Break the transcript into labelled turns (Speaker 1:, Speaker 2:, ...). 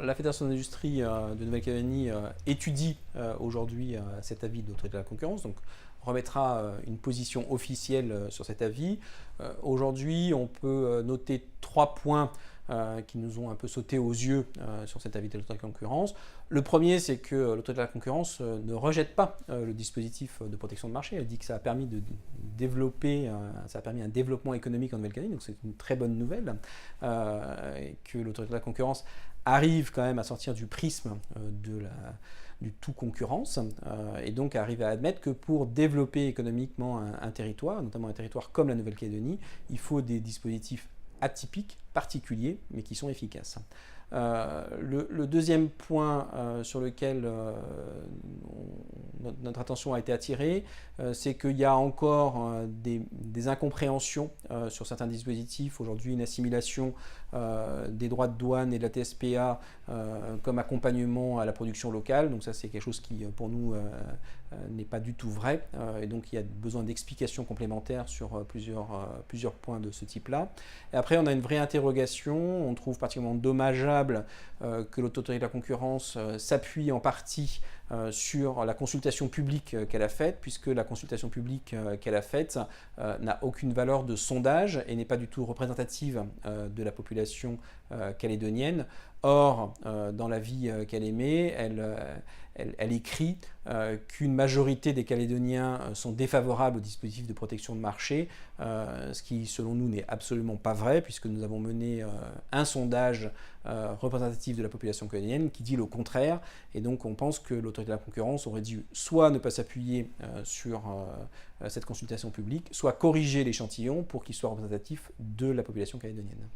Speaker 1: La Fédération d'industrie de Nouvelle-Calédonie étudie aujourd'hui cet avis de l'autorité de la concurrence, donc remettra une position officielle sur cet avis. Aujourd'hui, on peut noter 3 points qui nous ont un peu sauté aux yeux sur cet avis de l'autorité de la concurrence. Le premier, c'est que l'autorité de la concurrence ne rejette pas le dispositif de protection de marché. Elle dit que ça a permis de développer, ça a permis un développement économique en Nouvelle-Calédonie, donc c'est une très bonne nouvelle, que l'autorité de la concurrence arrive quand même à sortir du prisme du tout concurrence et donc arrive à admettre que pour développer économiquement un territoire, notamment un territoire comme la Nouvelle-Calédonie, il faut des dispositifs atypiques, particuliers, mais qui sont efficaces. Le deuxième point sur lequel notre attention a été attirée, c'est qu'il y a encore des incompréhensions sur certains dispositifs. Aujourd'hui, une assimilation des droits de douane et de la TSPA comme accompagnement à la production locale. Donc ça, c'est quelque chose qui, pour nous, n'est pas du tout vrai. Et donc, il y a besoin d'explications complémentaires sur plusieurs points de ce type-là. Et après, on a une vraie interrogation. On trouve particulièrement dommageable que l'autorité de la concurrence s'appuie en partie sur la consultation publique qu'elle a faite, puisque la consultation publique qu'elle a faite n'a aucune valeur de sondage et n'est pas du tout représentative de la population calédonienne. Or, dans l'avis qu'elle émet, elle écrit qu'une majorité des Calédoniens sont défavorables au dispositif de protection de marché, ce qui, selon nous, n'est absolument pas vrai, puisque nous avons mené un sondage représentatif de la population calédonienne qui dit le contraire. Et donc, on pense que l'autorité de la concurrence aurait dû soit ne pas s'appuyer sur cette consultation publique, soit corriger l'échantillon pour qu'il soit représentatif de la population calédonienne.